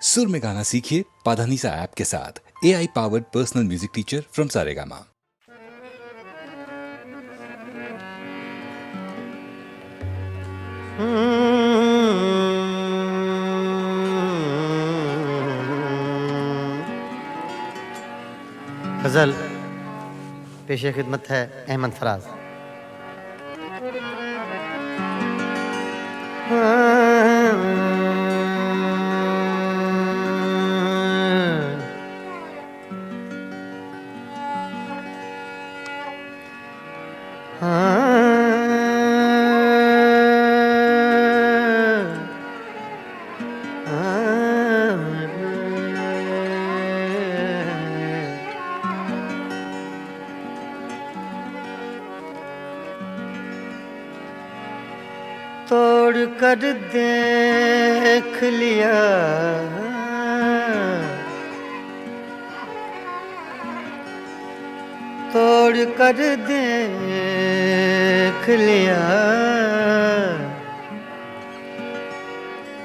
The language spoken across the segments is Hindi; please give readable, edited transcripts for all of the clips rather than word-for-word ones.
सुर में गाना सीखिए पाधानीसा ऐप के साथ। AI powered personal music teacher from Saregama. गजल पेशे खिदमत है अहमद फराज। तोड़ कर देख लिया तोड़ कर देख लिया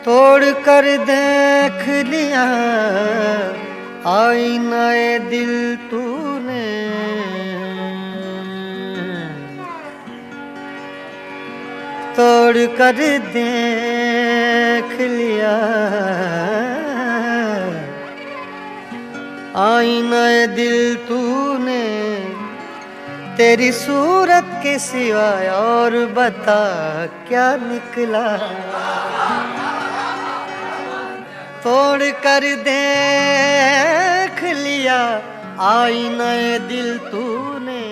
तोड़ कर देख लिया आईनाए दिल तूने। तोड़ कर देख लिया आईनाए दिल तूने। तेरी सूरत के सिवाय और बता क्या निकला। तोड़ कर देख लिया आईनाए दिल तूने।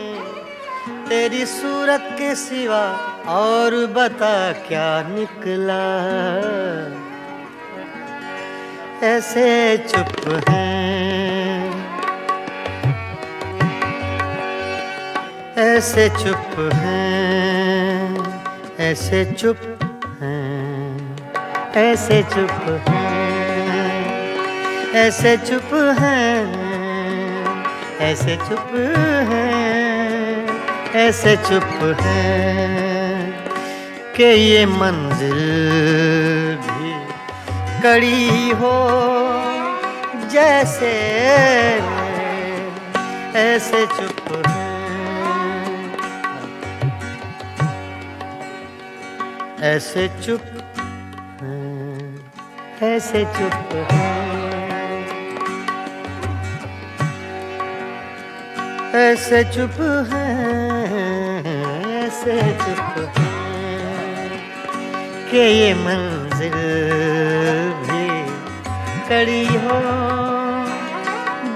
तेरी सूरत के सिवा और बता क्या निकला। ऐसे चुप हैं ऐसे चुप हैं ऐसे चुप हैं ऐसे चुप हैं ऐसे चुप हैं ऐसे चुप हैं ऐसे चुप हैं कि ये मंजिल भी कड़ी हो जैसे। ऐसे चुप हैं ऐसे चुप हैं ऐसे चुप हैं ऐसे चुप हैं ऐसे चुप हैं कि ये मंजिल भी कड़ी हो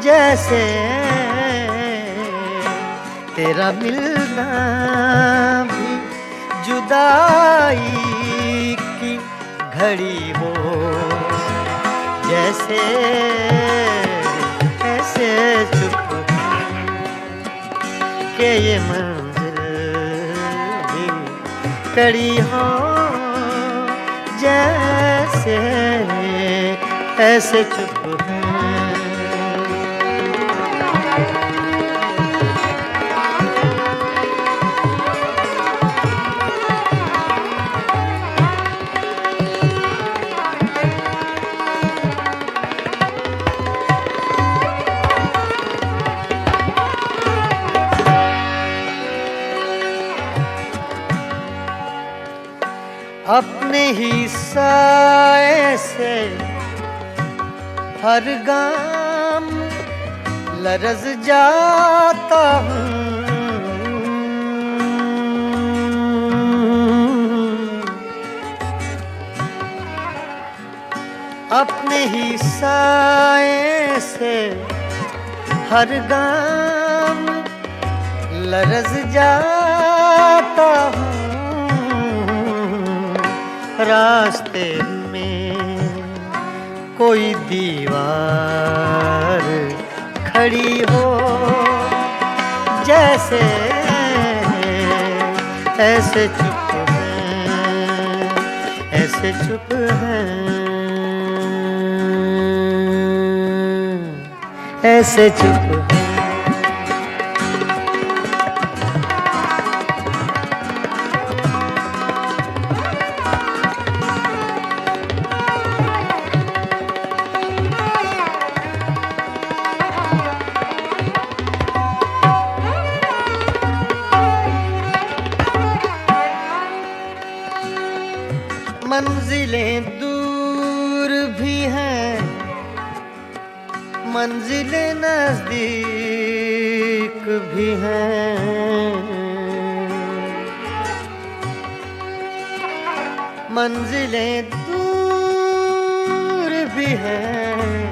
जैसे। तेरा मिलना भी जुदाई की घड़ी हो जैसे। ऐसे चुप कि ये मंजिल भी कड़ी हो जैसे। ऐसे चुप हैं अपने ही साए से हर गाम लरज़ जाता हूँ। अपने ही साए से हर गाम लरज़ जाता हूँ। रास्ते में कोई दीवार खड़ी हो जैसे। ऐसे चुप हैं ऐसे चुप हैं ऐसे चुप हैं मंजिलें नजदीक भी हैं, मंजिलें दूर भी हैं,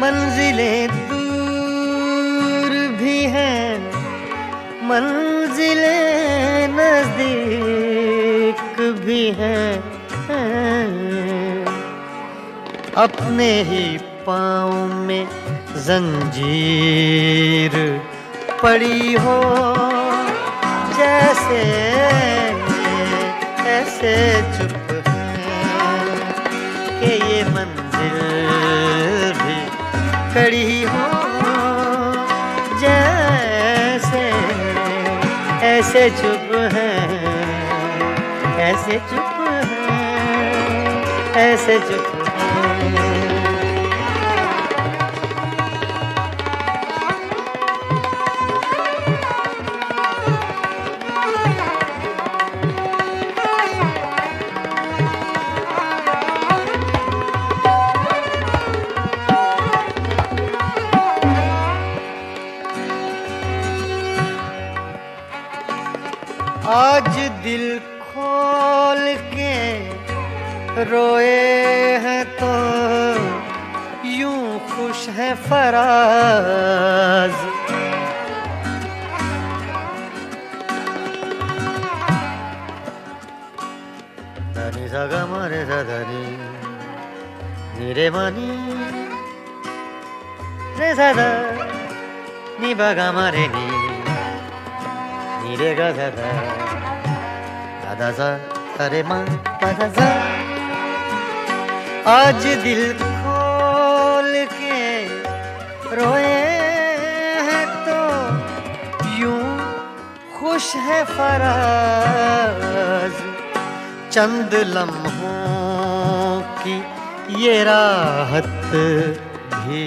मंजिलें दूर भी हैं, मंजिलें नजदीक भी हैं। अपने ही पाँव में जंजीर पड़ी हो, जैसे ऐसे चुप है कि ये मंजिल भी खड़ी हो, जैसे ऐसे चुप है, ऐसे चुप है, ऐसे चुप है। आज दिल खोल के रोए हैं तो यूं खुश है फराज, धनी सगा मारे धनी नीरे मानी रे सदा नी बगा मारे नी नीरे गा सदा दादा सा अरे माँ दादा सा। आज दिल खोल के रोए हैं तो यूं खुश है फराज, चंद लम्हों की ये राहत भी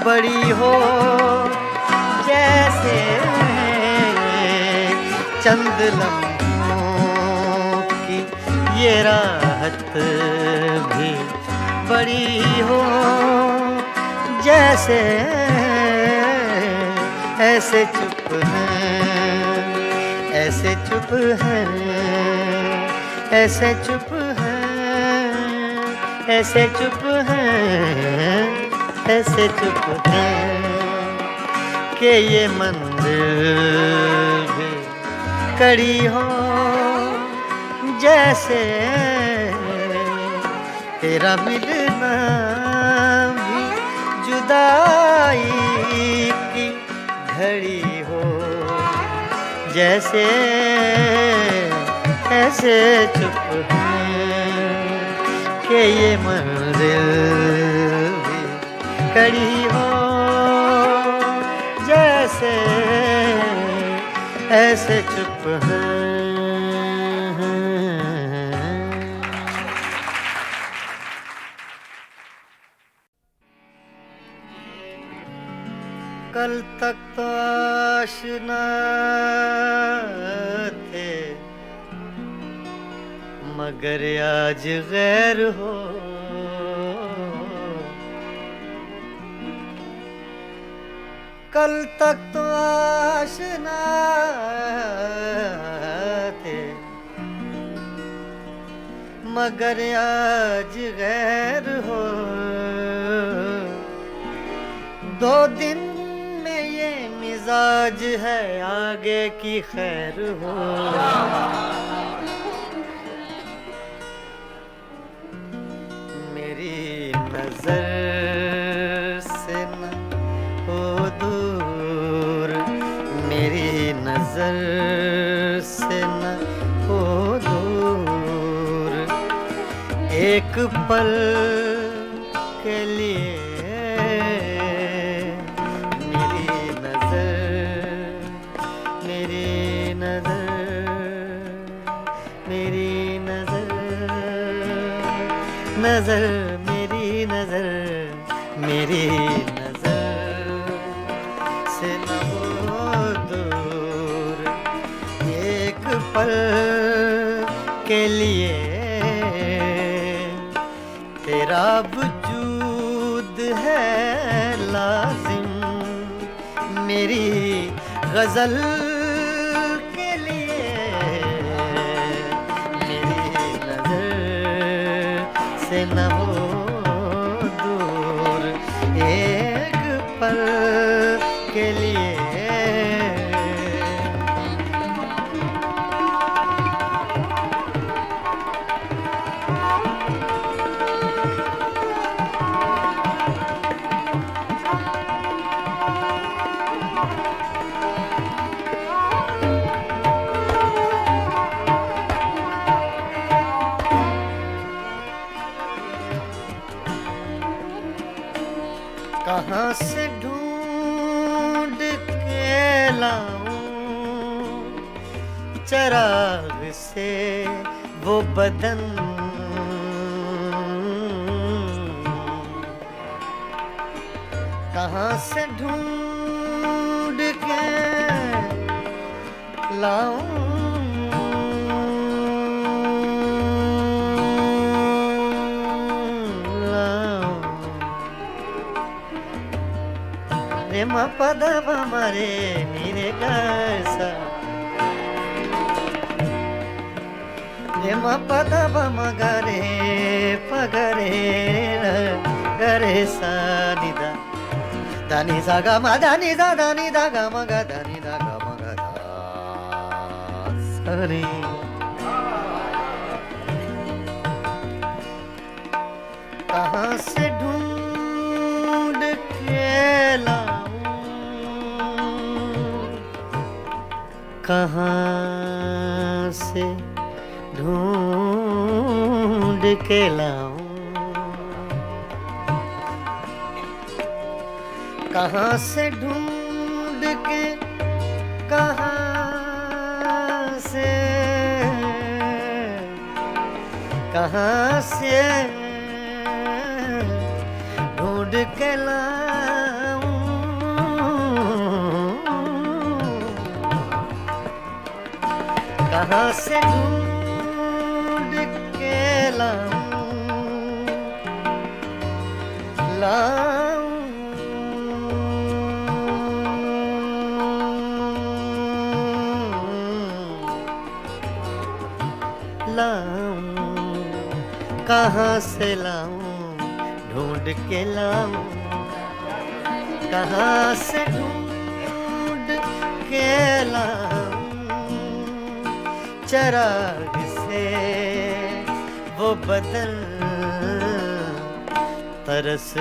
बड़ी हो, जैसे चंद लम्हों की ये राहत भी बड़ी हो, जैसे ऐसे चुप हैं, ऐसे चुप हैं, ऐसे चुप हैं, ऐसे चुप हैं, ऐसे चुप हैं कि ये मंदिर भी कड़ी हो, जैसे तेरा मिलना भी जुदाई की घड़ी हो, जैसे ऐसे चुप हैं कि ये मंजिल भी कड़ी हो, जैसे ऐसे चुप हैं। कल तक तो आशना थे मगर आज गैर हो, कल तक तो आशना थे मगर आज गैर हो, 2 दिन में ये मिजाज है आगे की खैर हो। मेरी नजर से न हो दूर, मेरी नजर से न हो दूर, एक पल के लिए नजर, मेरी नजर, मेरी नजर से न हो दूर, एक पल के लिए तेरा वजूद खुद है लाजिम मेरी गजल के लिए मेरी नजर से न हो दूर एक पल के लिए। कहाँ से ढूंढ के लाऊं चराग से वो बदन कहाँ से ढूंढ के लाऊं रे म पद प मरे नीरे कैसा रे म पद प म गरे पगरे गरे सा नि दा दानी सा ग म दानी दा दानी दा ग म ग दानी दा ग म ग दा सा रे। कहाँ से ढूंढ के लाऊं कहाँ से ढूंढ के लाऊं कहाँ से ढूंढ के कहाँ से ढूंढ के लाऊं कहाँ से ढूंढ के लाऊं कहाँ से लाऊं ढूंढ के लाऊं कहाँ से ढूंढ के लाऊं चराग से वो बदन तरस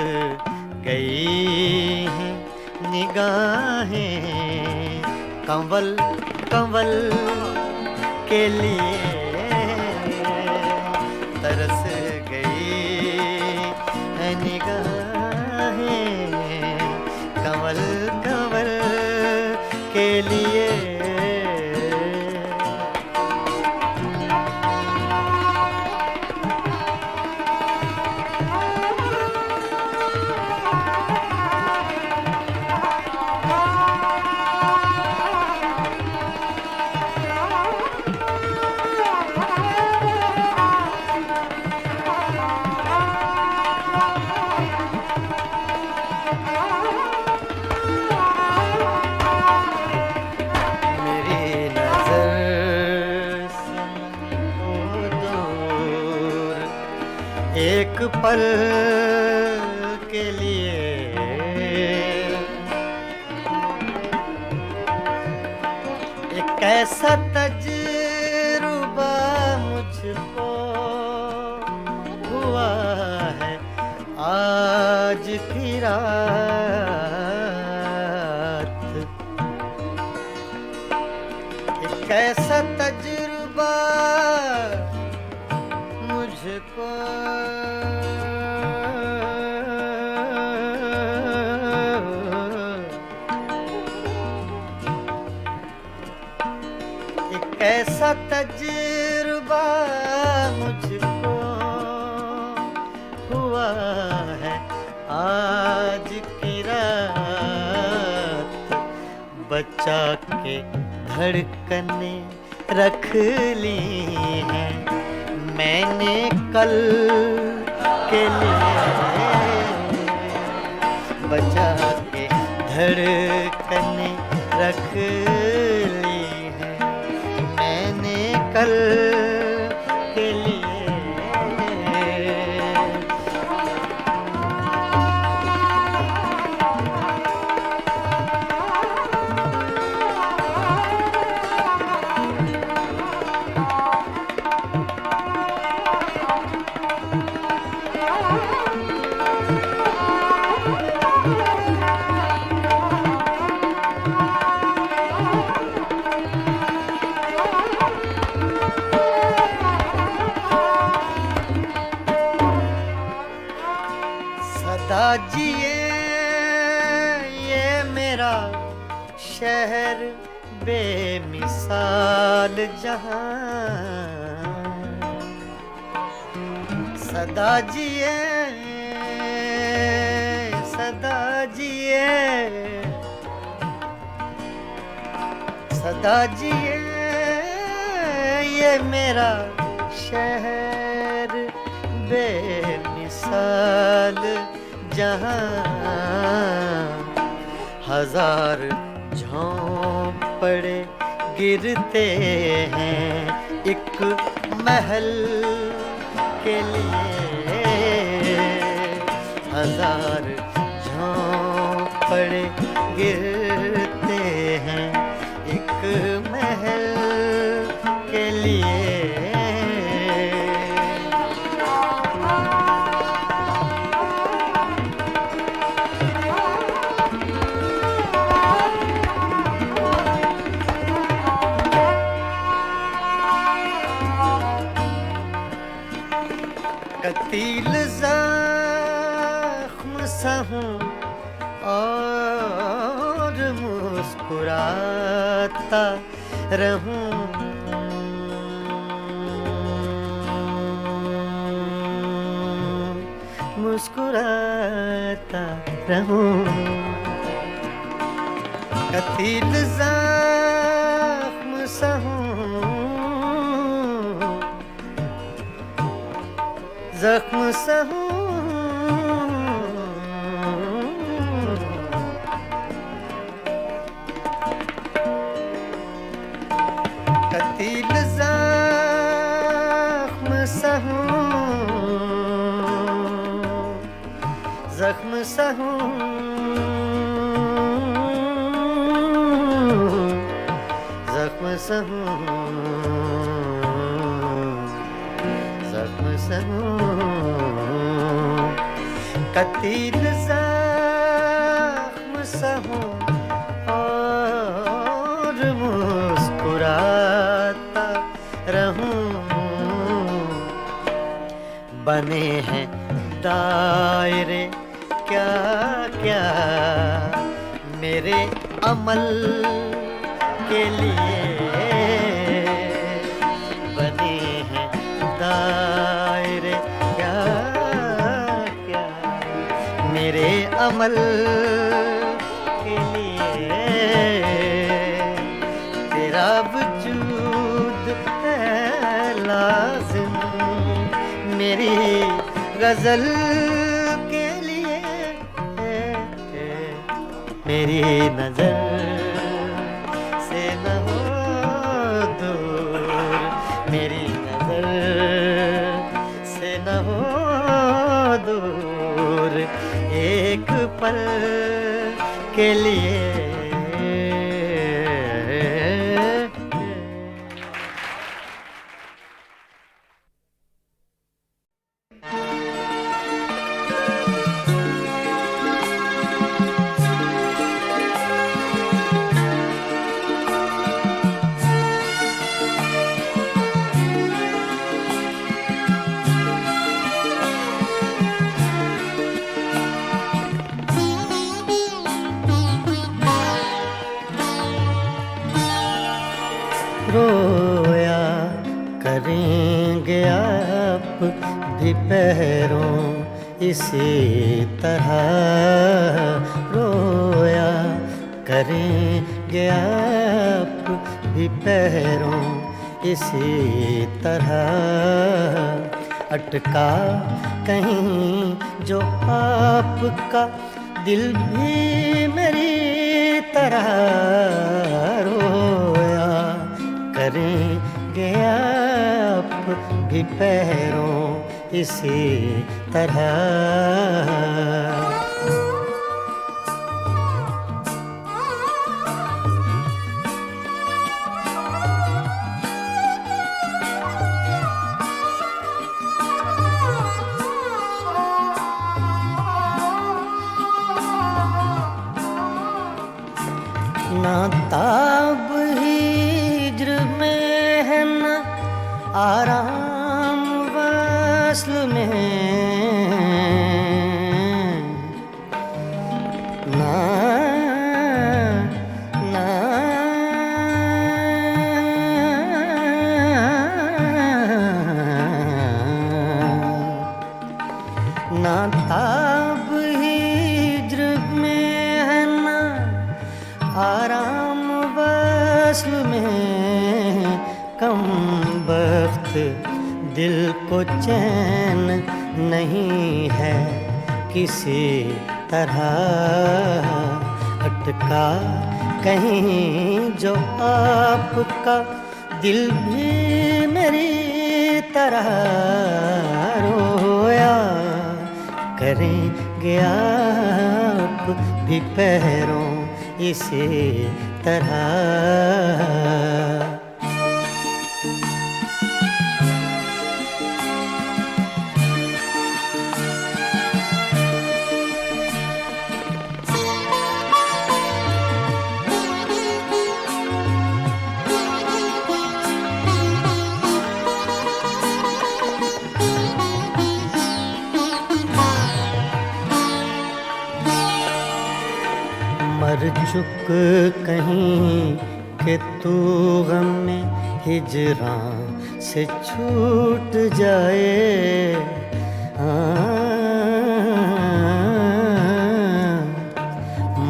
गई हैं निगाहें कंवल कंवल के लिए तरस गई है निगाहें कंवल कंवल के लिए। एक पल के लिए एक ऐसा तजुर्बा मुझको हुआ है आज की रात एक ऐसा तजुर्बा मुझको एक ऐसा तजुर्बा मुझको हुआ है आज की रात बचा के धड़कने रख ली हैं मैंने कल के लिए धड़कने रख ली है मैंने कल के लिए। सदा जिए ये मेरा शहर बेमिसाल जहां, सदा जिए सदा जिए सदा जिए ये मेरा शहर बेमिसाल जहां। हजार झोंपड़े गिरते हैं एक महल के लिए, हजार झोंपड़े गिरते हैं एक महल के लिए। कतील ज़ख्म सा हूँ और मुस्कुराता रहूं, मुस्कुराता रहूं। कतील ज़ख्म सा हूँ, ज़ख्म सा हूँ, कतील ज़ख्म सा हूँ, ज़ख्म सा हूँ, ज़ख्म सा हूँ, ज़ख्म सा हूँ। कतील ज़ख्म सा हूँ और मुस्कुराता रहूं। बने हैं दायरे क्या क्या मेरे अमल के लिए, बने हैं दायरे क्या क्या मेरे अमल के लिए। तेरा वजूद है लाज़िम मेरी गज़ल के लिए, मेरी नज़र से न हो दूर, मेरी नज़र से न हो दूर एक पल के लिए। रोया करेंगे आप भी पैरों इसी तरह, रोया करेंगे आप भी पैरों इसी तरह। अटका कहीं जो आपका दिल भी मेरी तरह रोया करेंगे आप भी पैरों इसी तरह। ना ताब हिज्र में है ना आराम वस्ल में, ना ना ना ताब हिज्र में है ना आराम वस्ल में, कम बख्त दिल को चैन नहीं है किसी तरह, अटका कहीं जो आपका दिल भी मेरी तरह रोया करेंगे आप भी पैरों इसी तरह। मर चुक कहीं कि तू गम में हिजरां से छूट जाए,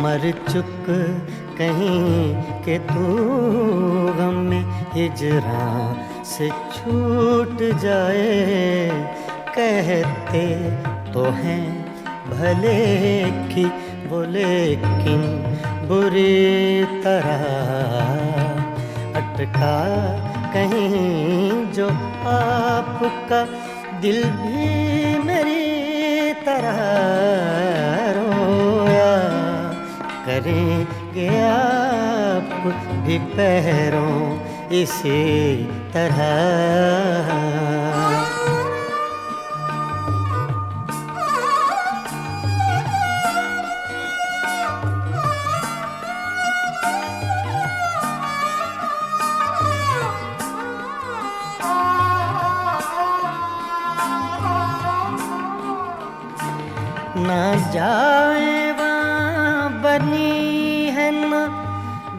मर चुक कहीं कि तू गम में हिजरां से छूट जाए। कहते तो हैं भले कि वो लेकिन बुरी तरह, अटका कहीं जो आपका दिल भी मेरी तरह रोया करेंगे आप भी पैरों इसी तरह। ना जाए वहाँ बनी है ना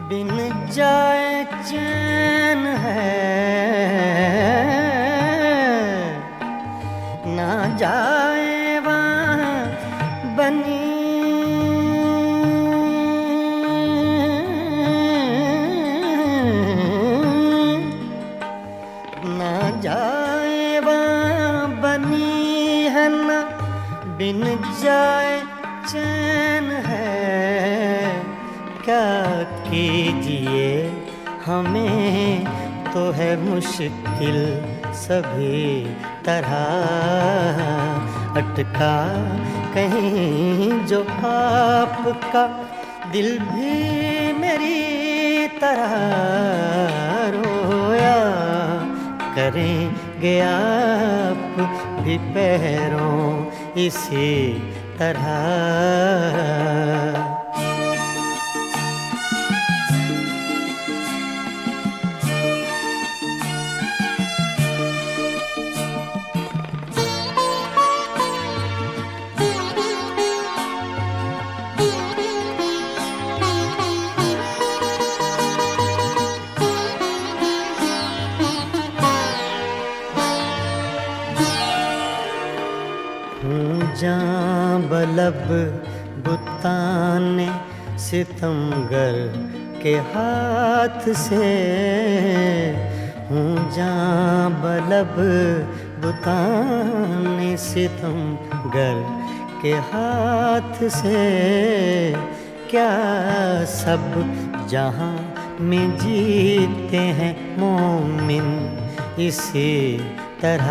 बिन जाए चैन है, ना जाए वहाँ बनी ना जाए वहाँ बनी है ना बिन जाए चैन है। क्या कीजिए हमें तो है मुश्किल सभी तरह, अटका कहीं जो आपका दिल भी मेरी तरह रोया करेंगे आप भी पैरों इसी तरह। जां बलब बुताने सितमगर के हाथ से, हूँ जां बलब बुताने सितमगर के हाथ से। क्या सब जहां में जीते हैं मोमिन, इसी तरह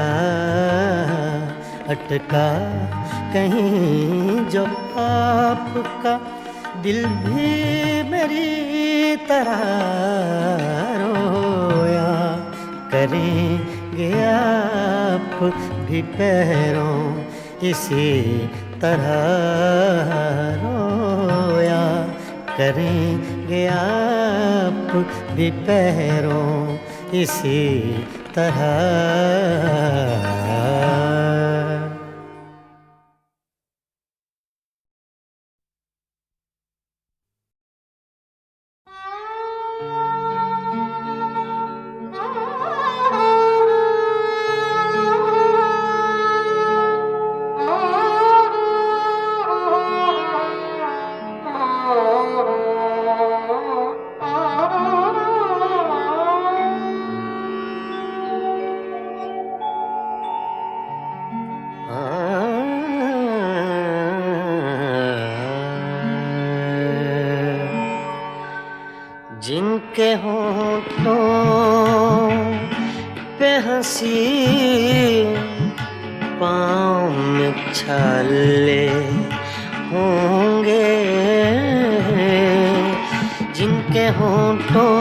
अटका कहीं जो आपका दिल भी मेरी तरह रोया करेंगे आप भी पैरों इसी तरह रोया करेंगे आप भी पैरों इसी तरह। जिनके होठों पे हंसी पाँव में छाले होंगे, जिनके होठों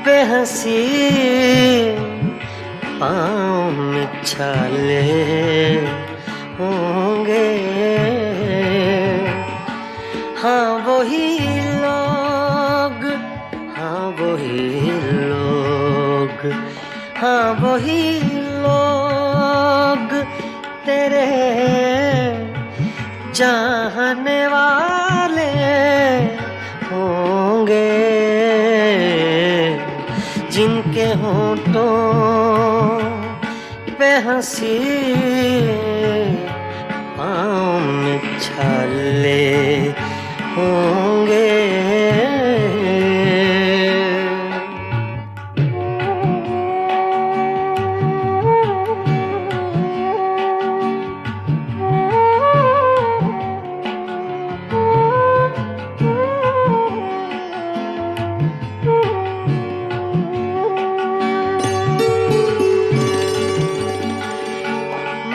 पे हंसी पाँव में छाले होंगे, हाँ वही लोग, हाँ वही लोग, हाँ वही लोग तेरे चाहने वाले होंगे, जिनके होठों पे हंसी पाँव में छाले होंगे।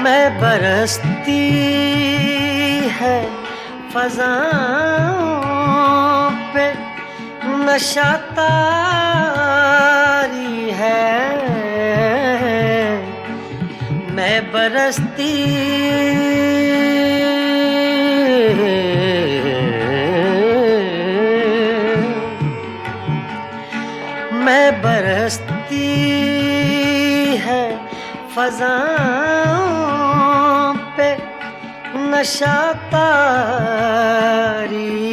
मैं बरसती है फ़ज़ाओं पे नशा तारी है, मैं बरसती मैं बरसती है फ़ज़ाओं पे नशा तारी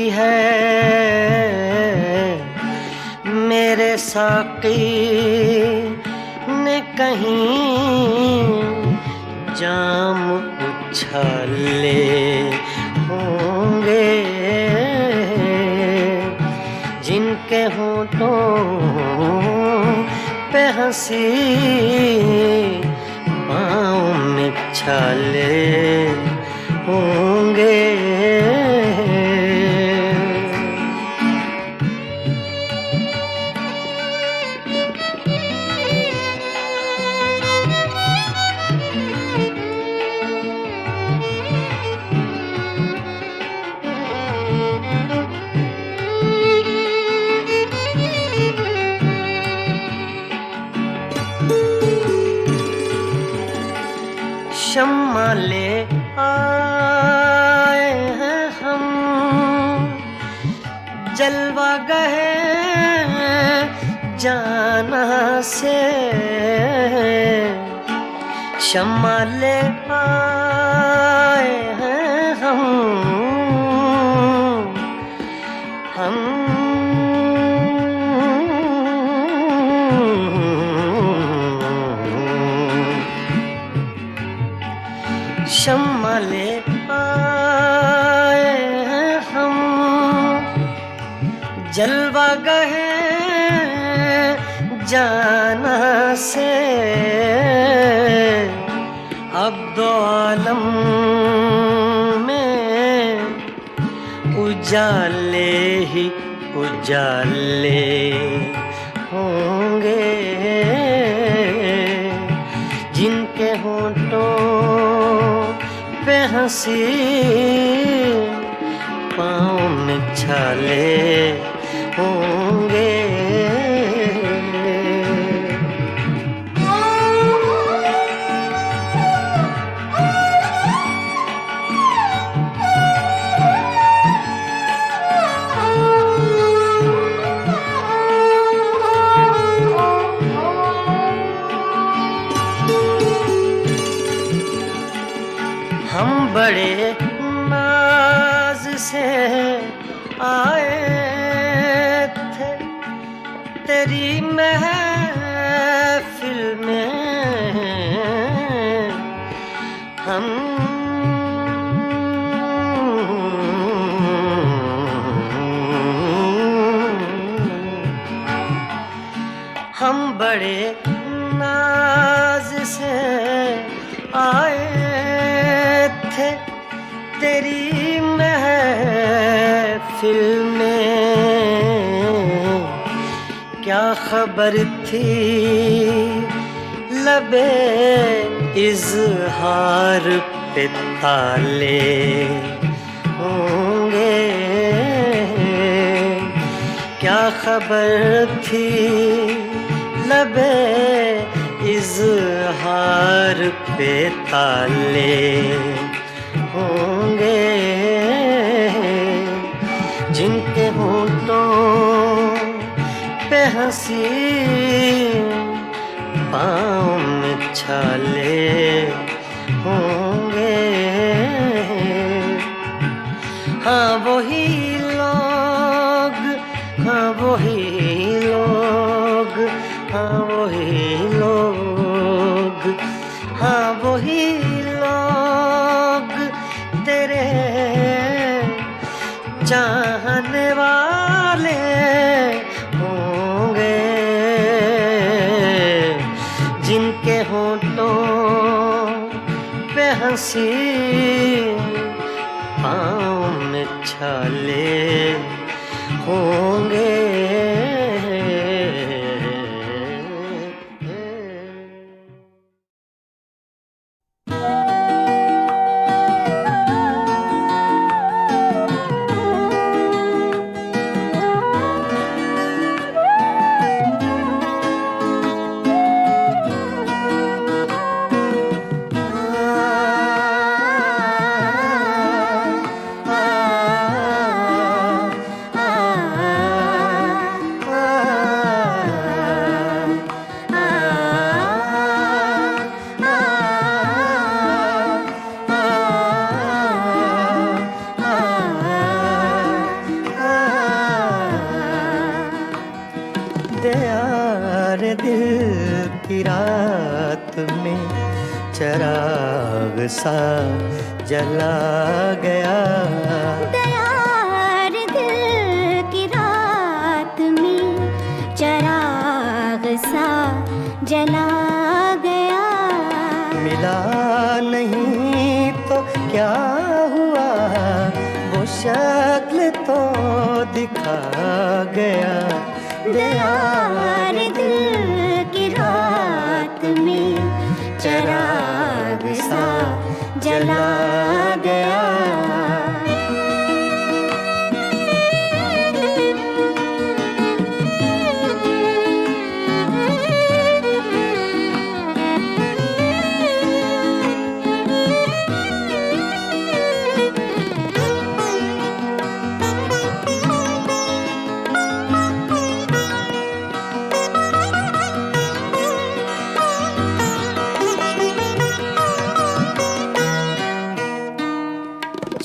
है, मेरे साक़ी ने कहीं जाम उछाले होंगे, जिनके होठों पे हंसी पाँव में छाले होंगे। शम्मा ले आए हैं हम जलवा गए जाना से, शम्मा ले आए हैं हम शम्मा ले आए हैं हम जलवा गए जाना से, अब दो आलम में उजाले ही उजाले होंगे, जिनके होठों पे हंसी पाँव में छाले होंगे। हम बड़े नाज से आए थे तेरी महफिल में, हम बड़े नाज से आए थे तेरी महफिल में। क्या खबर थी लबे इज़हार पे ताले होंगे, क्या खबर थी लबे इज़हार पे ताले होंगे, जिनके होठों पे हंसी पाँव में छाले होंगे। हाँ वही लोग, हाँ वही लोग, हाँ वही लोग, हाँ वही लोग तेरे चाहने वाले होंगे, जिनके होठों पे हंसी पाँव में छाले होंगे। दिल की रात में चराग सा जला गया, दयार दिल की रात में चराग सा जला गया। मिला नहीं तो क्या हुआ, वो शक्ल तो दिखा गया। दयार दिल की रात में चराग सा जला गया।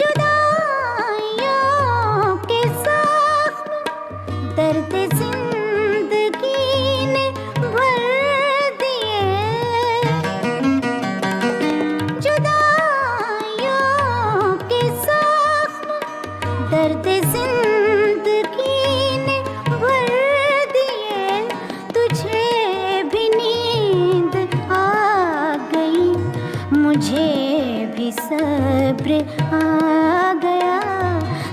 जो सब्र आ गया,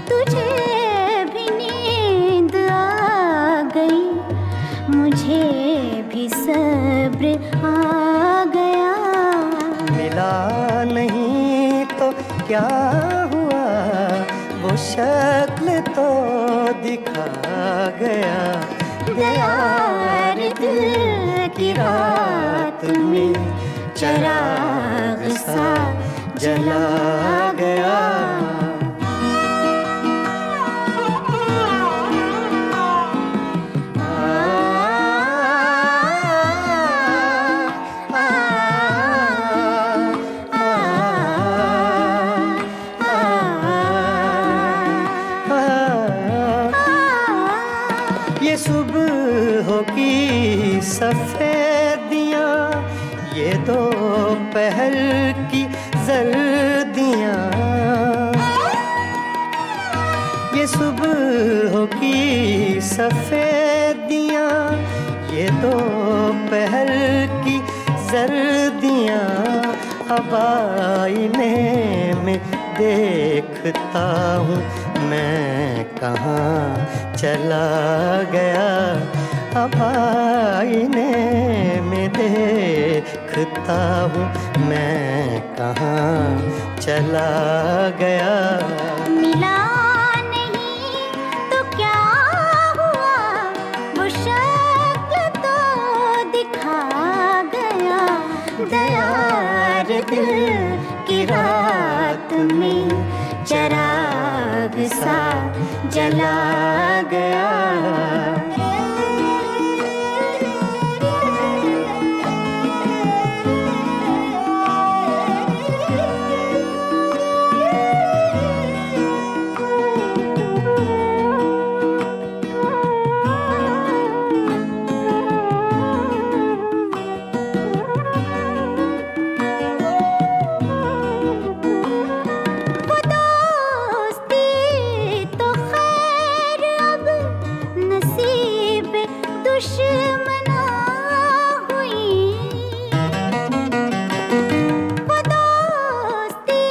तुझे भी नींद आ गई, मुझे भी सब्र आ गया। मिला नहीं तो क्या हुआ, वो शक्ल तो दिखा गया। यार दिल की रात में चिराग सा जला गया। ये सुबह की सफेदियाँ, ये दोपहर की जर्दियाँ, ये सुबह की सफेदियाँ, ये दोपहर की जर्दियाँ, अब आईने में देखता हूँ मैं कहाँ चला गया। अब आईने में देखता हूँ मैं कहाँ चला गया। मिला नहीं तो क्या हुआ, वो शक्ल तो दिखा गया। दयार दिल की रात में चिराग सा जला गया। दुश्मना हुई, वो दोस्ती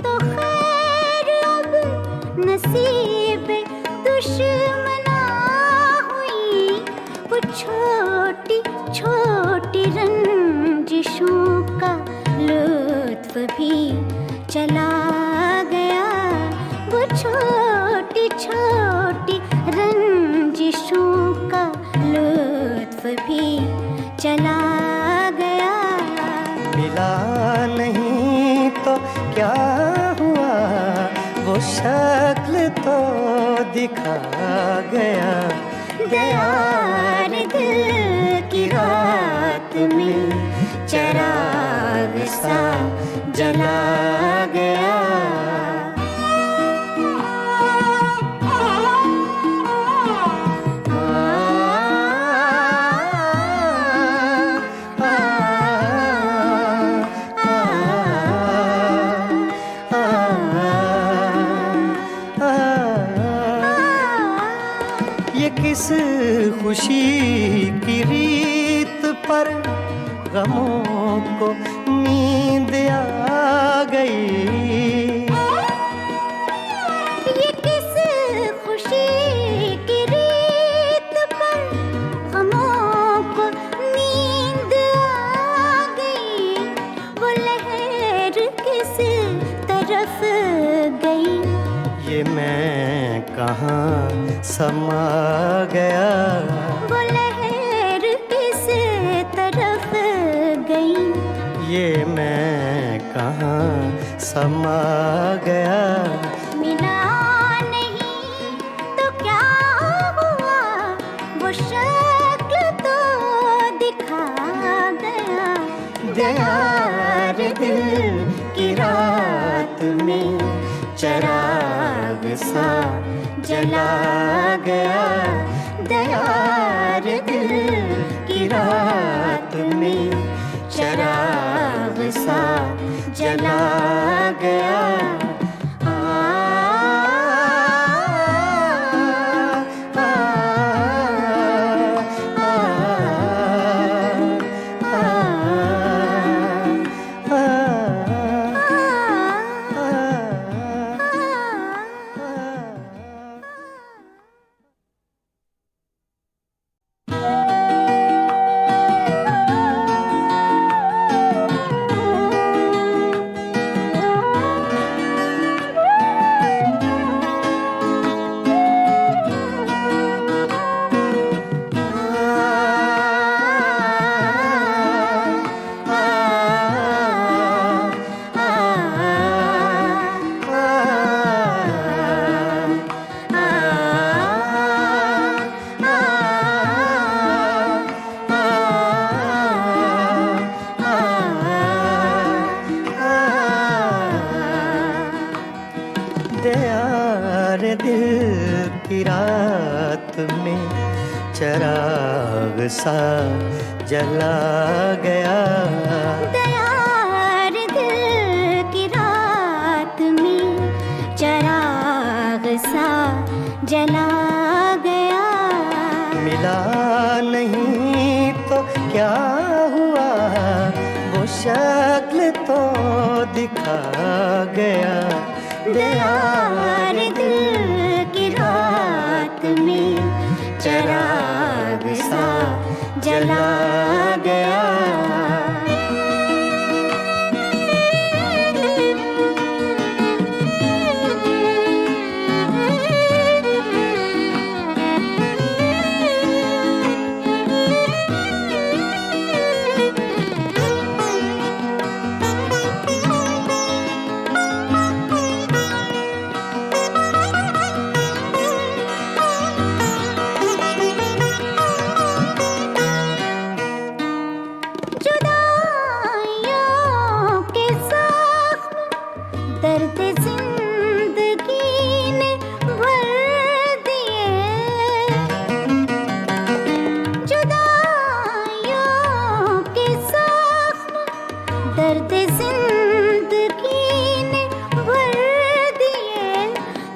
तो खैर अब नसीब दुश्मना हुई। वो छोटी छोटी रंजिशों का लुत्फ भी चला गया। वो छोटी छोटी रंजिशों का लुत्फ भी चला गया। मिला नहीं तो क्या हुआ, वो शक्ल तो दिखा गया। यार दिल की रात में चिराग सा जला गया। ये किस खुशी की रीत पर गमों को नींद आ गई। ये किस खुशी की रीत पर गमों को नींद आ गई। वो लहर किस तरफ गई, ये मैं कहाँ समा गया। वो लहर किस तरफ गई, ये मैं कहाँ समा गया। मिला नहीं तो क्या हुआ, वो शक्ल तो दिखा गया। यार दिल की रात में चिराग सा जला गया। दयार दिल की रात में चिराग सा जला गया। यार दिल की रात में चराग सा जला गया। दयार दिल की रात में चराग सा जला गया। मिला नहीं तो क्या हुआ, वो शक्ल तो दिखा गया। दयार दिल की रात में चराग सा जला गया। दर्द जिंदगी ने भर दिए, जुदाइयों के जख्म दर्द जिंदगी ने भर दिए।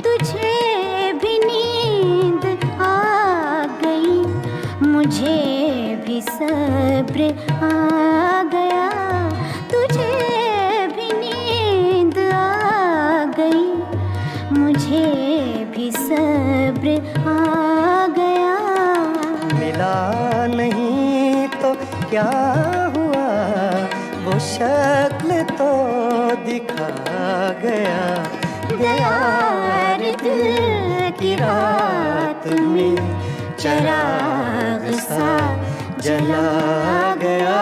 तुझे भी नींद आ गई, मुझे भी सब्र आ गया। तुझे मुझे भी सब्र आ गया। मिला नहीं तो क्या हुआ, वो शक्ल तो दिखा गया। दयार दिल की रात में चराग सा जला गया।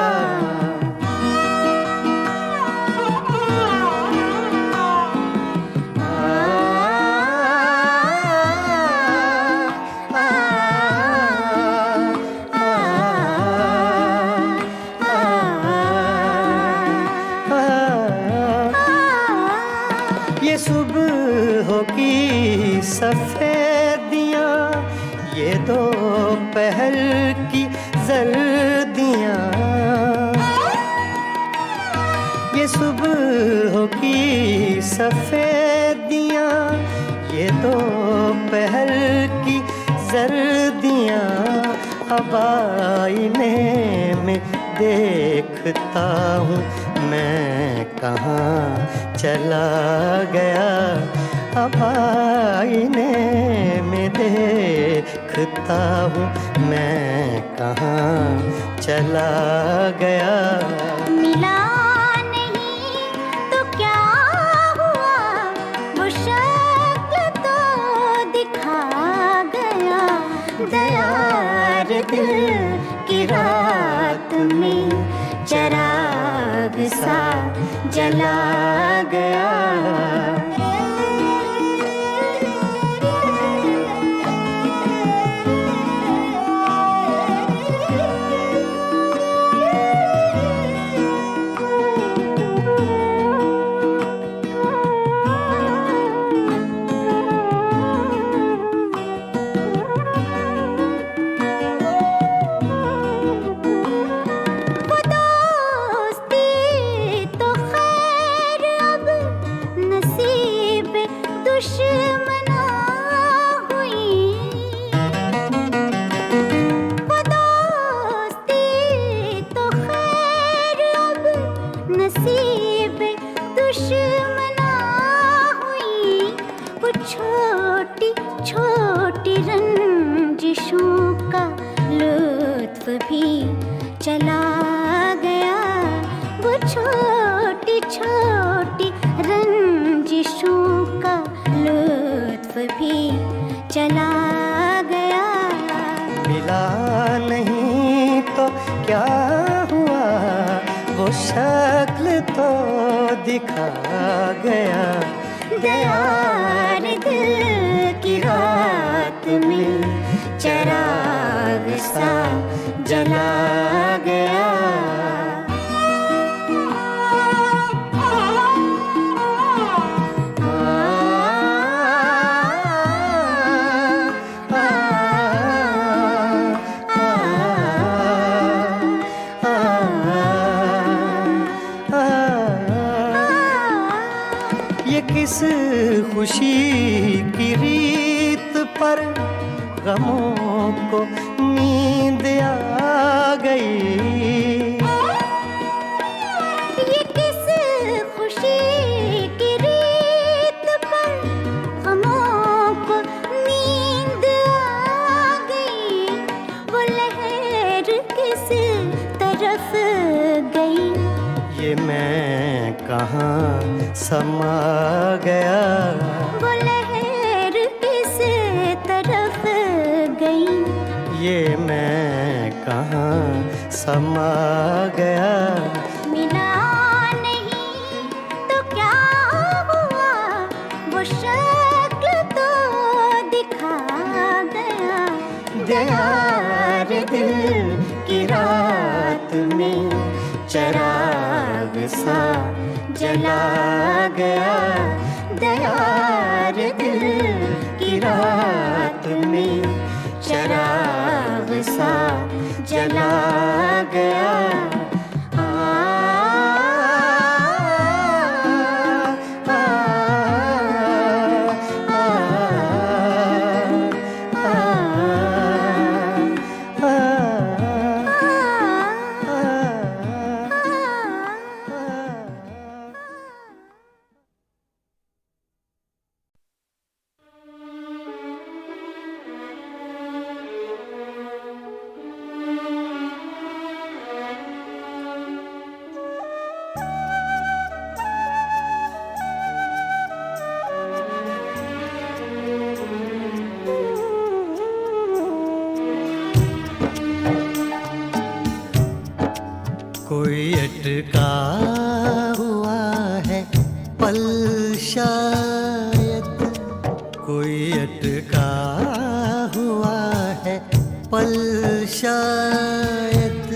ये सुबह की सफेदियाँ, ये दोपहर की जर्दियाँ। ये सुबह की सफेदियाँ, ये दोपहर की जर्दियाँ। अब आईने में देखता हूँ मैं कहाँ चला गया। अब आईने में देखता हूँ मैं कहाँ चला गया। मिला नहीं तो क्या हुआ, वो शक्ल तो दिखा गया। दयार दिल की रात में चराग सा जला गया। दुश्मना हुई, वो दोस्ती तो खैर अब नसीब दुश्मना हुई। वो छोटी छोटी रंजिशों का लुत्फ भी चला गया। वो छोटी छोटी रंजिशों का लुत्फ भी चला गया। मिला नहीं तो क्या हुआ, वो शक्ल तो दिखा गया। दयार दिल की रात में चराग सा जला गया। किस खुशी की रीत पर गमों को नींद आ गई। ये किस खुशी की रीत पर गमों को नींद आ गई। वो लहर किस तरफ गई। ये मैं कहाँ समा गया। वो लहर किस तरफ गई। ये मैं कहाँ समा गया। मिला नहीं तो क्या हुआ, वो शक्ल तो दिखा गया। यार दिल की रात में चिराग सा जला गया। दयार दिल की रात में चिराग सा जला गया। कोई अटका हुआ है पल शायद। कोई अटका हुआ है पल शायद।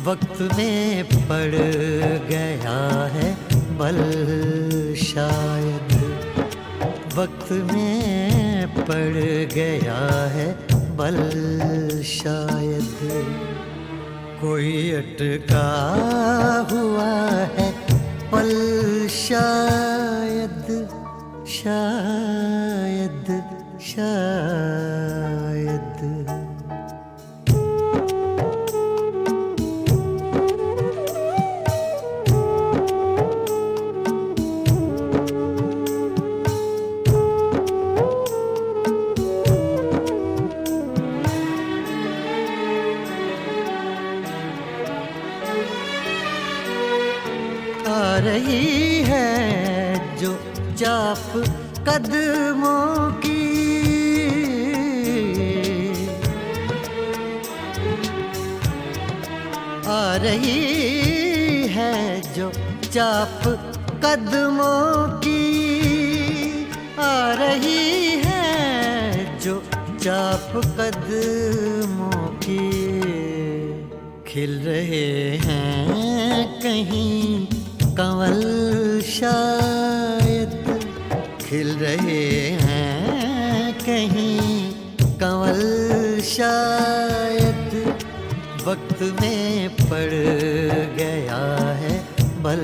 वक्त में पड़ गया है बल शायद। वक्त में पड़ गया है बल शायद। कोई अटका हुआ है पल शायद। शायद शायद। आ रही है जो चाप कदमों की। आ रही है जो चाप कदमों की। आ रही है जो चाप कदमों की। खिल रहे हैं कहीं कंवल शायद। खिल रहे हैं कहीं कंवल शायद। वक्त में पड़ गया है बल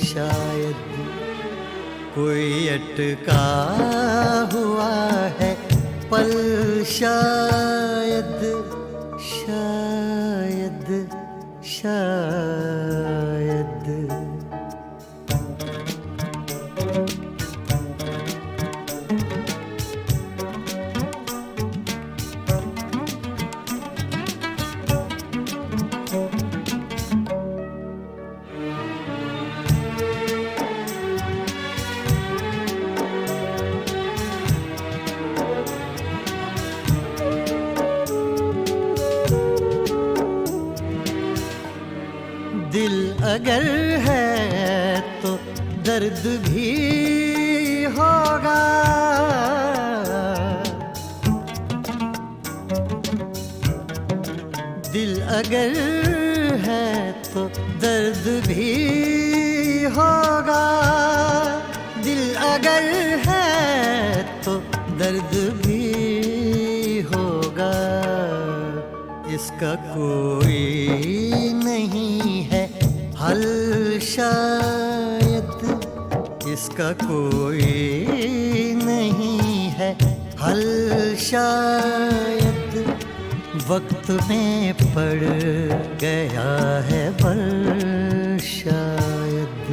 शायद। कोई अटका हुआ है पल शायद। शायद शायद। दिल अगर है तो दर्द भी होगा। दिल अगर है तो दर्द भी होगा। दिल अगर है तो दर्द भी होगा। इसका कोई नहीं है हल शायद। इसका कोई नहीं है हल, शायद वक्त में पड़ गया है बल, शायद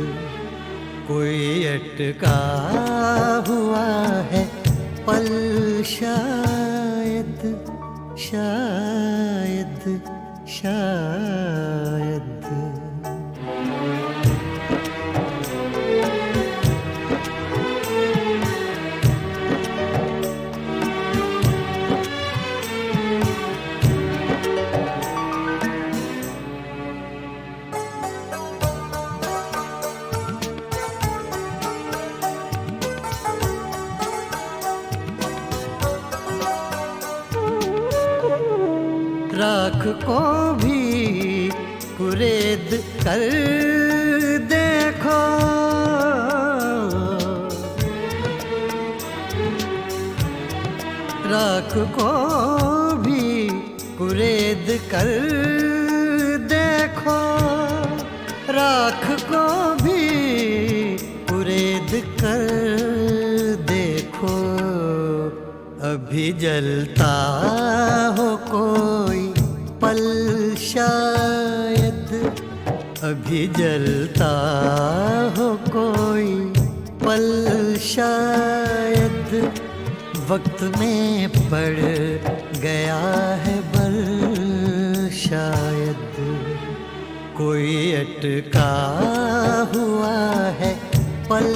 कोई अटका हुआ है पल, शायद शायद शायद। राख को भी कुरेद कर देखो, राख को भी कुरेद कर देखो, राख को भी कुरेद कर देखो, अभी जलता हो कोई पल, शायद अभी जलता हो कोई पल, शायद वक्त में पड़ गया है बल, शायद कोई अटका हुआ है पल,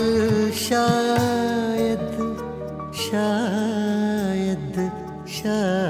शायद शायद शायद।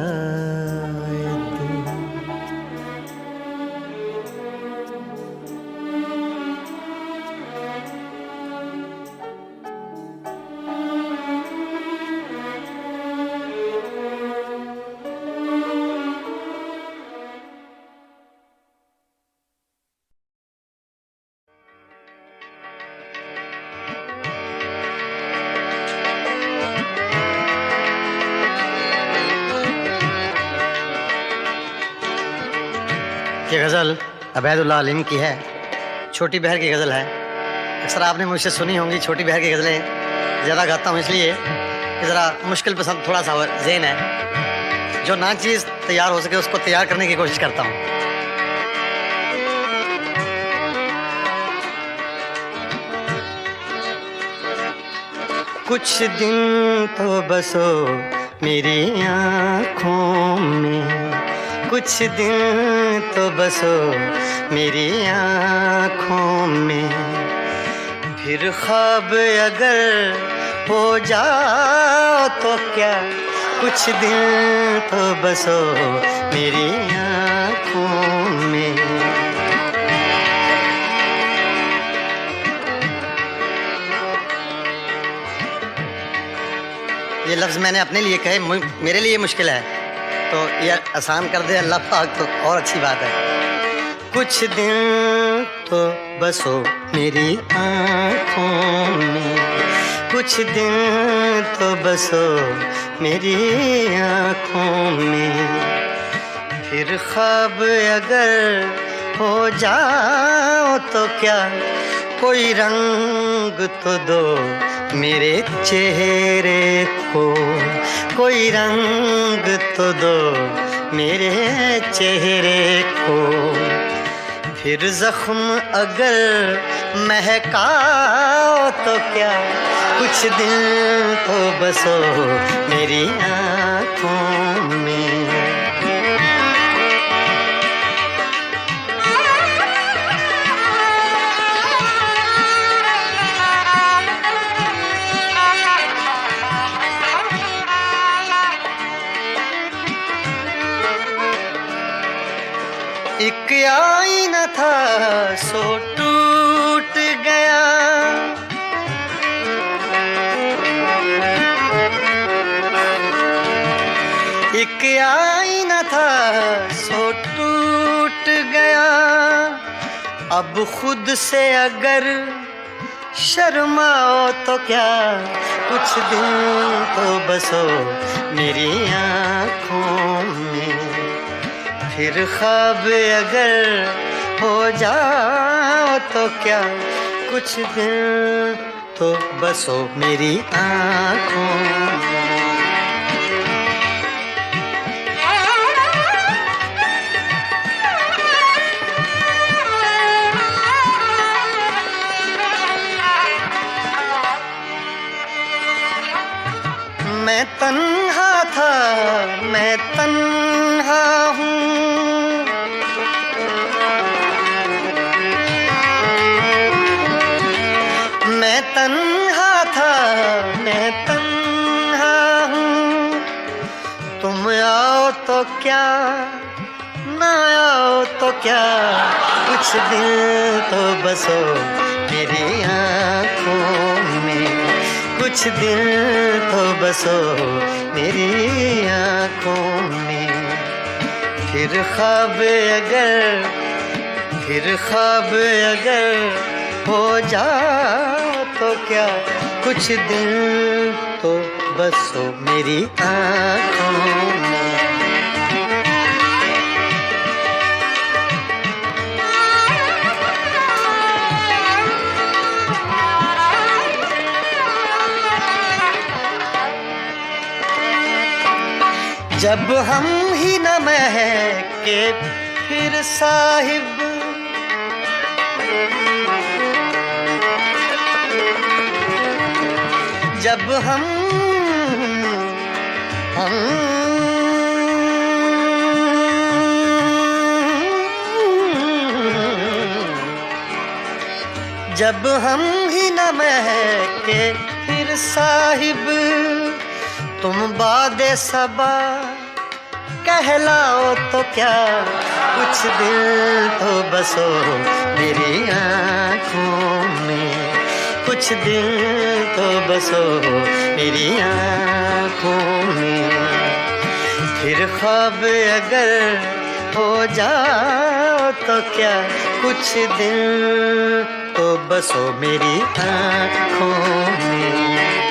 ये गज़ल अबैदुल्लाह अलीम की है, छोटी बहर की गज़ल है। अक्सर आपने मुझसे सुनी होंगी छोटी बहर की गज़लें ज़्यादा गाता हूँ इसलिए कि ज़रा मुश्किल पसंद थोड़ा सा ज़हन है, जो ना चीज़ तैयार हो सके उसको तैयार करने की कोशिश करता हूँ। कुछ दिन तो बसो मेरी आँखों में, कुछ दिन तो बसो मेरी आँखों में, फिर ख्वाब अगर हो जाओ तो क्या, कुछ दिन तो बसो मेरी आँखों में। ये लफ्ज़ मैंने अपने लिए कहे, मेरे लिए मुश्किल है, तो ये आसान कर दे अल्लाह पाक तो और अच्छी बात है। कुछ दिन तो बसो मेरी आँखों में, कुछ दिन तो बसो मेरी आँखों में, फिर ख्वाब अगर हो जाओ तो क्या, कोई रंग तो दो मेरे चेहरे को, कोई रंग तो दो मेरे चेहरे को, फिर जख्म अगर महकाओ तो क्या, कुछ दिन तो बसो मेरी आँखों में। एक आईना था सो टूट गया, एक आईना था सो टूट गया, अब खुद से अगर शर्माओ तो क्या, कुछ दिन तो बसो मेरी आँखों में, फिर ख्वाब अगर हो जाओ तो क्या, कुछ दिन तो बसो मेरी आँखों में। मैं तन्हा था, मैं तन्हा हूँ, मैं तन्हा था, मैं तन्हा हूँ। तुम आओ तो क्या, ना आओ तो क्या, कुछ दिल तो बसो मेरी आँखों में, कुछ दिल तो बसो मेरी आँखों में। फिर ख्वाब अगर, फिर ख्वाब अगर हो जाओ तो क्या, कुछ दिल तो बसो मेरी आँखों में। जब हम ही न महके फिर साहिब, जब हम जब हम ही न महके फिर साहिब, तुम बादे सबा कहलाओ तो क्या, कुछ दिल तो बसो मेरी आँखों में, कुछ दिल तो बसो मेरी आँखों में। फिर ख्वाब अगर हो जाओ तो क्या, कुछ दिल तो बसो मेरी आँखों में।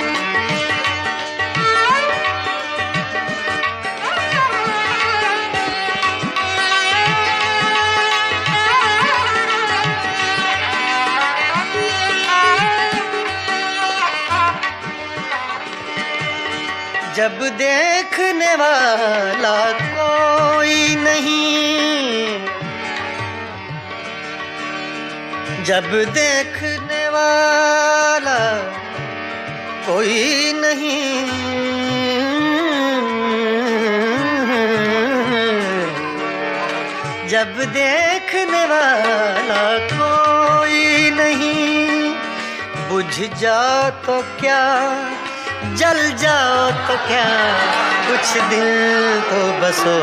जब देखने वाला कोई नहीं, जब देखने वाला कोई नहीं, जब देखने वाला कोई नहीं, बुझ जाओ तो क्या, जल जाओ तो क्या, कुछ दिल तो बसो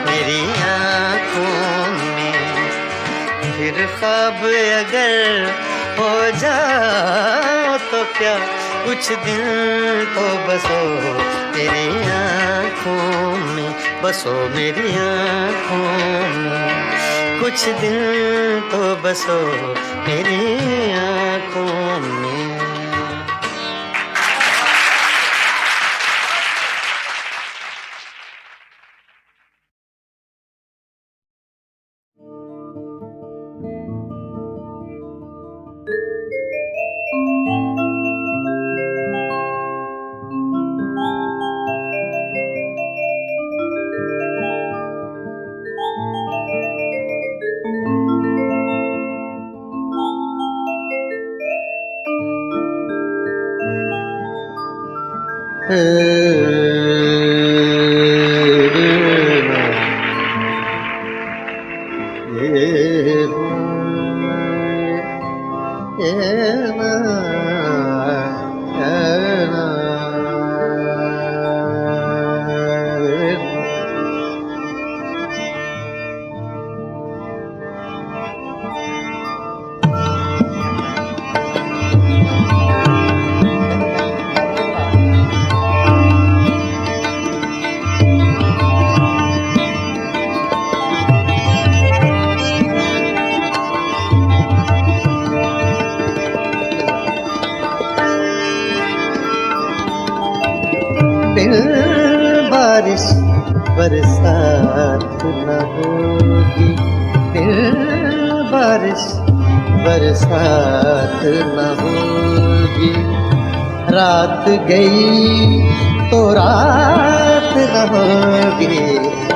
मेरी आँखों में। फिर ख्वाब अगर हो जाओ तो क्या, कुछ दिल तो बसो मेरी आँखों में, बसो मेरी आँखों में, कुछ दिल तो बसो मेरी आँखों में। बारिश बरसात न होगी, फिर बारिश बरसात न होगी। होगी, रात गई तो रात न होगी,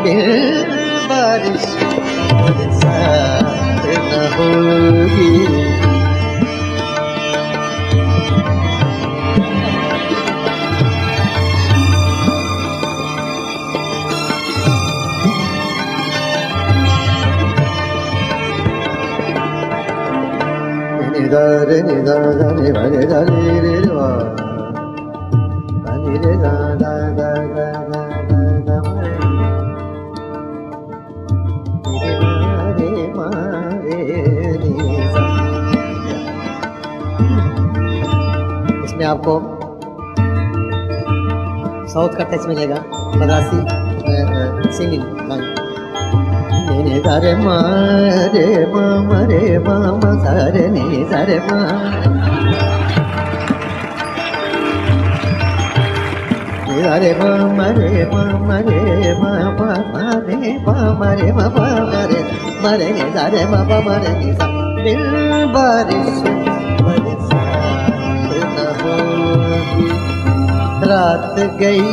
फिर बारिश बरसात न होगी। रे नि दा दा रे वा रे दा रे रे वा दा नि रे दा दा दा दा दा दा दा रे मा रे नि सा। इसमें आपको साउथ का टच मिलेगा, मद्रासी सिंगिंग लाइन। ने दा रे मा रे मा मा रे मा मा सा रे नि सा रे मा। ने दा रे मा मा रे मा मा रे मा मा मा रे मा मा रे मा मा मा रे मा रे नि सा रे मा मा मा रे नि सा। दिल बारिश बरसात न होगी, रात गई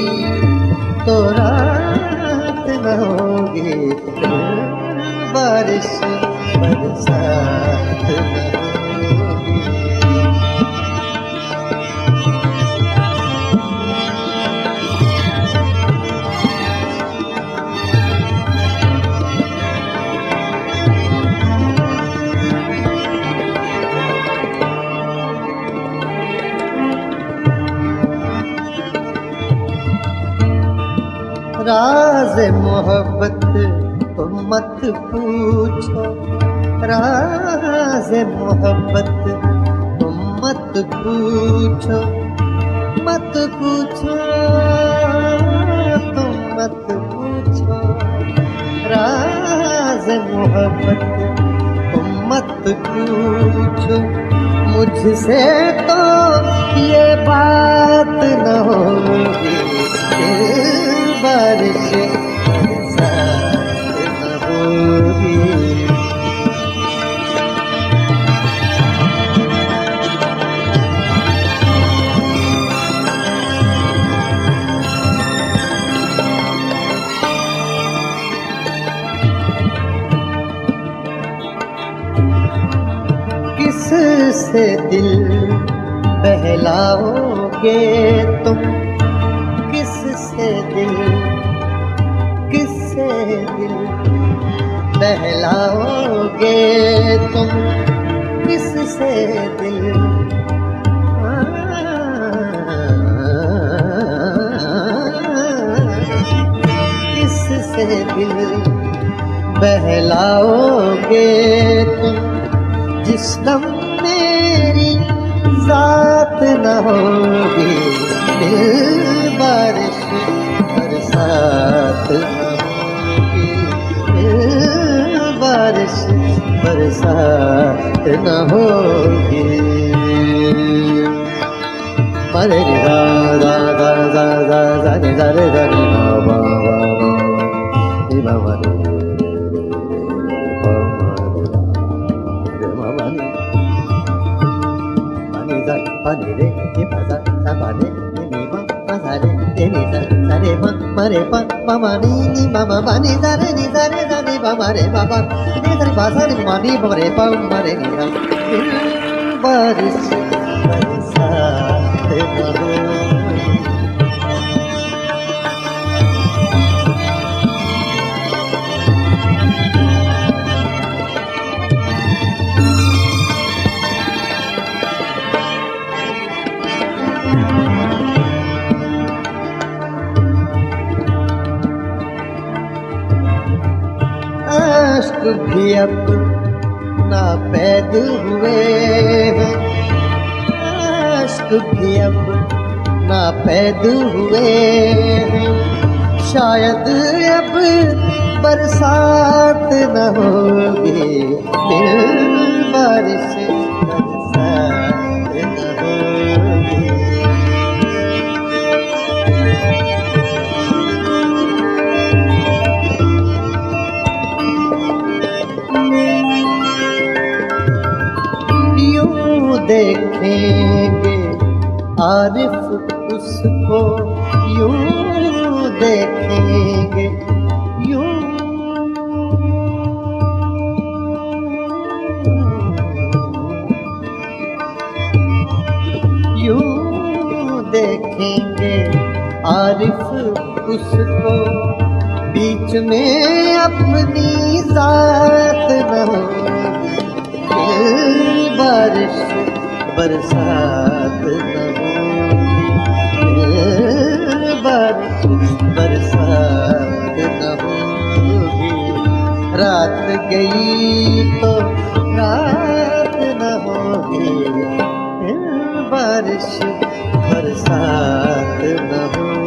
तो रात न होगी, बारिश बरसात न होगी। राज़ मोहब्बत तुम मत पूछो, राज़ मोहब्बत तुम मत पूछो, मत पूछो तुम मत पूछो, राज़ मोहब्बत तुम मत पूछो। मुझसे तो ये बात न होगी, बारिश बरसात न होगी। किस से दिल बहलाओगे तुम, किससे दिल बहलाओगे तुम, किससे दिल किससे दिल बहलाओगे तुम, जिस दम मेरी जात न होगी, दिल बारिश बरसात न होगी, दिल बारिश बरसात न होगी। मरे रे दा दा दा दा दा दा रे दा रे दा रे मा मा मा रे मा मा रे मा मा रे मा मा रे मा नी दा पा नी रे नि पा सा सा पा रे नि मा मा सा रे नि सा सा रे मा रे पा मा मा नी मा मा मा नी सा रे दा नि मा मा रे मा मा नि सा रे पा सा रे मा नी मा रे पा मा रे नि सा। बारिश बरसात न होगी, आश्क भी अब ना पैद हुए हैं, आश्क भी अब ना पैद हुए हैं, शायद अब बरसात न होगी, फिर बारिश बरसात न होगी। यूं देखेंगे आरिफ उसको यूं देखेंगे, यूं देखेंगे। आरिफ उसको बीच में अपनी जात न होगी, बारिश बरसात न होगी, बारिश बरसात न होगी। रात गई तो रात न होगी, बारिश बरसात न होगी।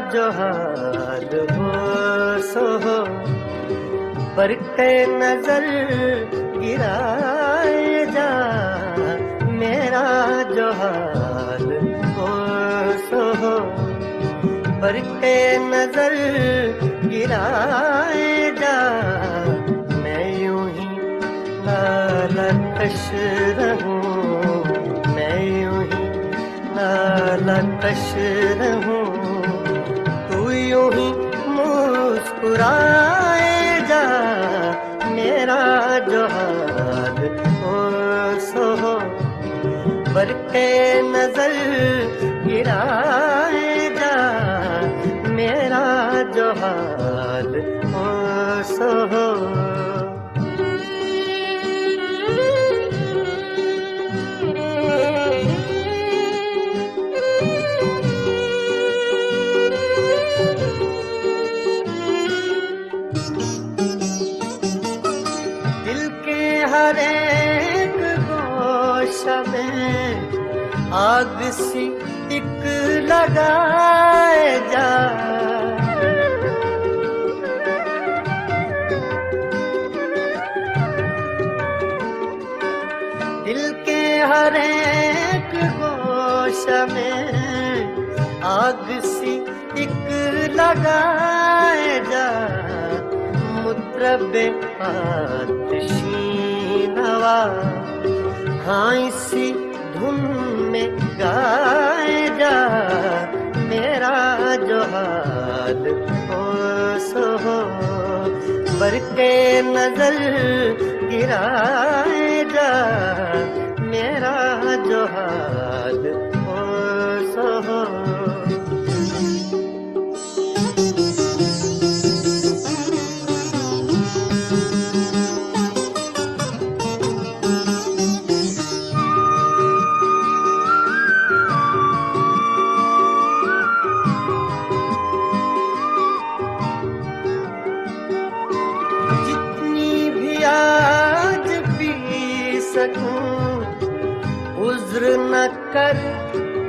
जो हाल हो सो हो, बरक़े नजर गिराए जा। मेरा जो हाल हो सो हो, बरक़े नजर गिराए जा। मैं यूं ही नालकश रहूं, मैं यूं ही नालकश रहूं, यूं ही मुस्कुराए जा। मेरा जो हाल हो सो हो, बरक़े नजर गिराए जा। मेरा जो हाल हो सो हो। हर एक गोशा में आग सी टिक लगाए जा। दिल के हर एक गोशा में आग सी टिक लगाए जा। मुतरबे आतिशी नवा हाँ इसी धुन में गाए जा। मेरा जो हाल हो सो हो, बरक़े नजर गिराए जा। मेरा जो हाल हो सो हो। उज्र न कर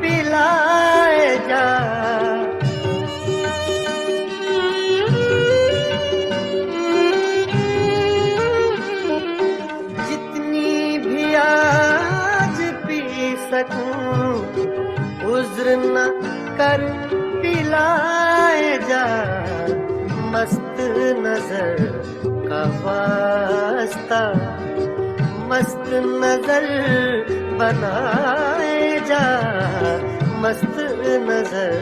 पिलाए जा। जितनी भी आज पी सकूं, उज्र न कर पिलाए जा। मस्त नजर का वास्ता मस्त नजर बनाए जा। मस्त नजर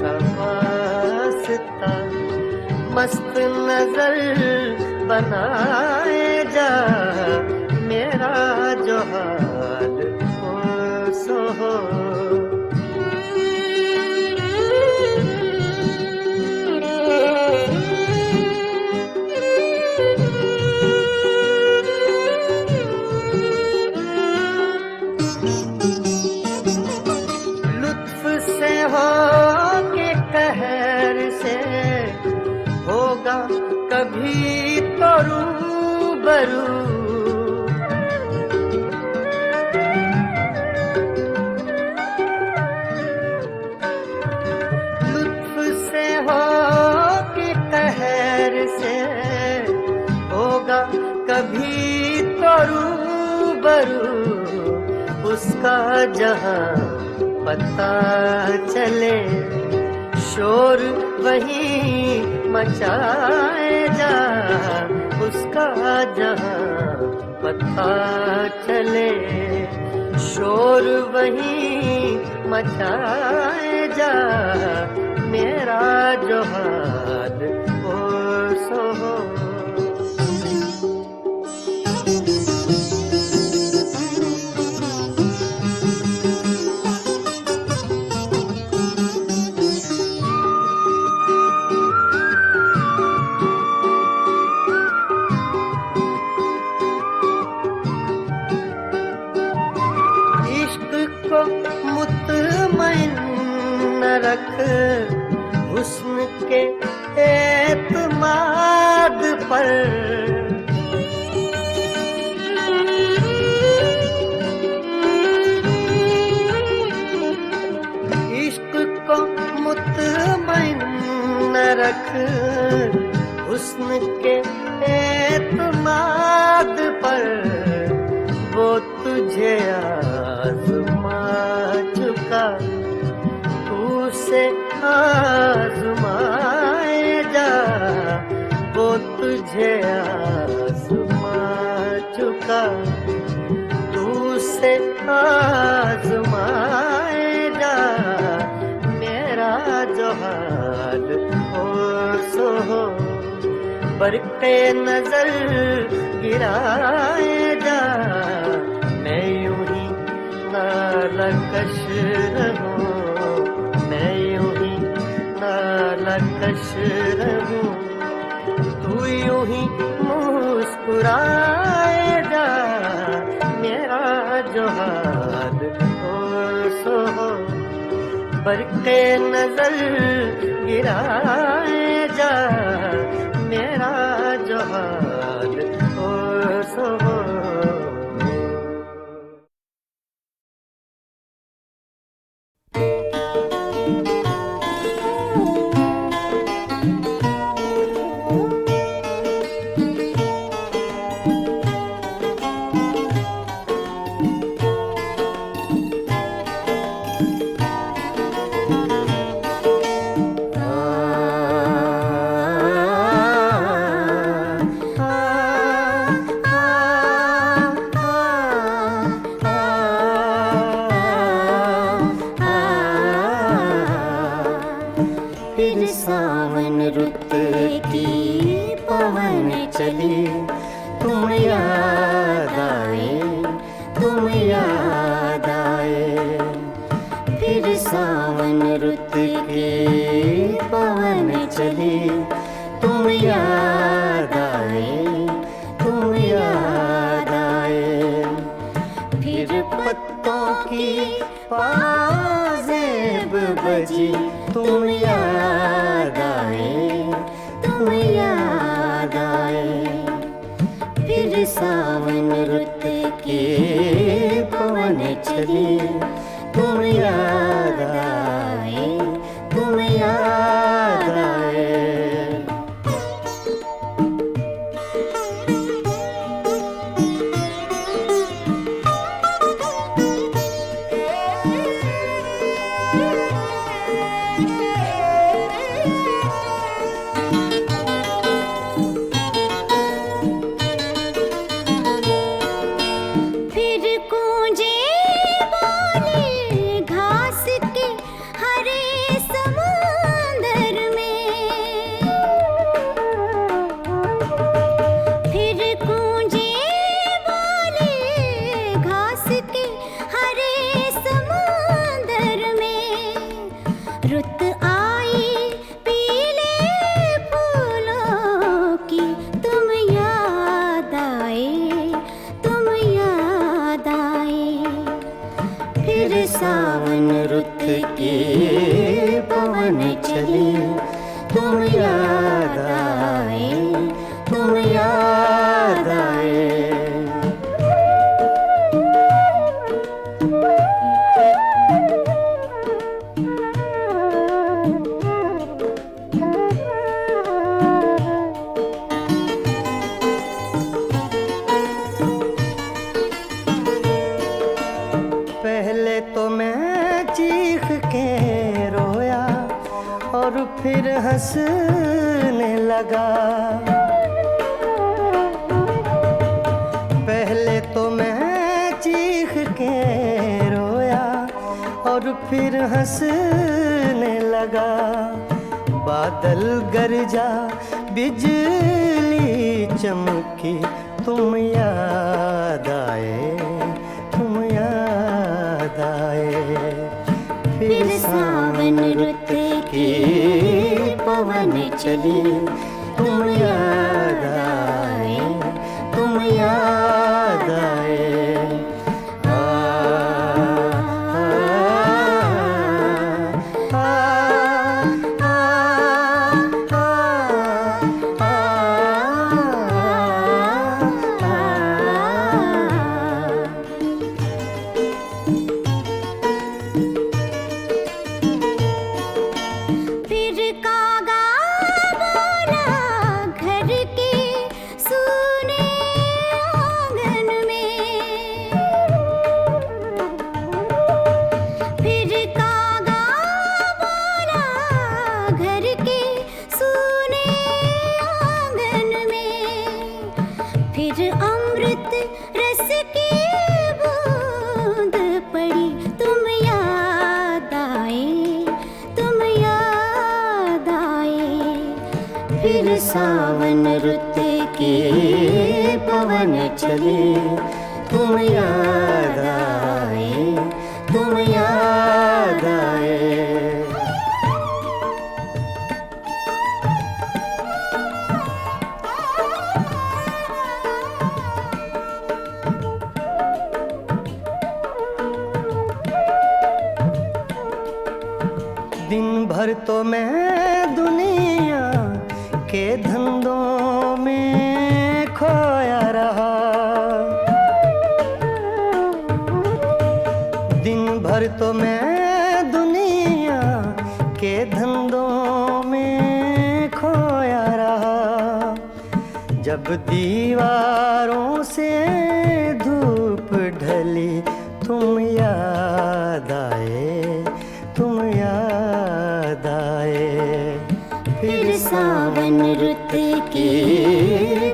का वास्ता मस्त नजर बनाए जा। मेरा जो हाल हो सो हो। कभी तो रूबरू लुत्फ से हो कि कहर से होगा कभी तो रूबरू उसका जहां पता चले शोर वही मचाएगा उसका जहां पता चले शोर वही मचाएगा मेरा जो हाल हो सो हो रख हुस्न के एतमाद पर इश्क को मुतमईन रख हुस्न के एतमाद पर वो तुझे आज़मा चुका से आज़माएगा वो तुझे आज़मा चुका तू से आज़माएगा मेरा जो हाल हो सो हो बरक़े नजर गिराएगा मैं यूं ही नालकश रहूं मैं यूं ही नालकश रहूं तू यूं ही मुस्कुराएगा मेरा जो हाल हो सो हो बरक़े नजर गिराएगा मेरा जो हाल हो सो हो सावन रुत के पवन चले तुम याद आए। फिर हंसने लगा। पहले तो मैं चीख के रोया और फिर हंसने लगा। बादल गरजा बिजली चमकी, तुम याद आए, तुम याद आए। फिर सावन रुत की पवन चली, तुम याद आए, तुम याद आए। आ, आ, आ, आ, आ, फिर कागा बोला घर के सूने आंगन में। फिर कागा बोला घर के सूने आंगन में। फिर अमृत रस की बूंद पड़ी, तुम याद आए, तुम याद आए। फिर सावन रुत की पवन चली, तुम याद आए, तुम याद आए। दिन भर तो मैं दुनिया के धंधों में खोया रहा। दिन भर तो मैं दुनिया के धंधों में खोया रहा। जब दीवारों से धूप ढली, तुम याद आए, तुम याद आए। फिर सावन रुत की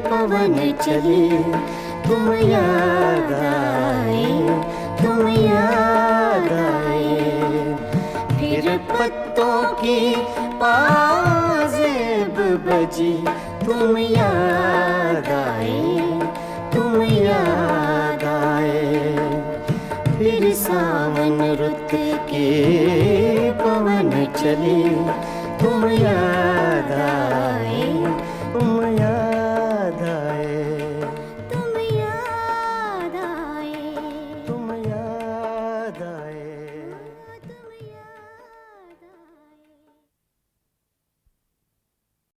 पवन चली, तुम याद आए, तुम याद आए। फिर पत्तों की पाजेब बजी, तुम याद आए, तुम याद आए। फिर सावन रुत की पवन चली, तुम याद आए,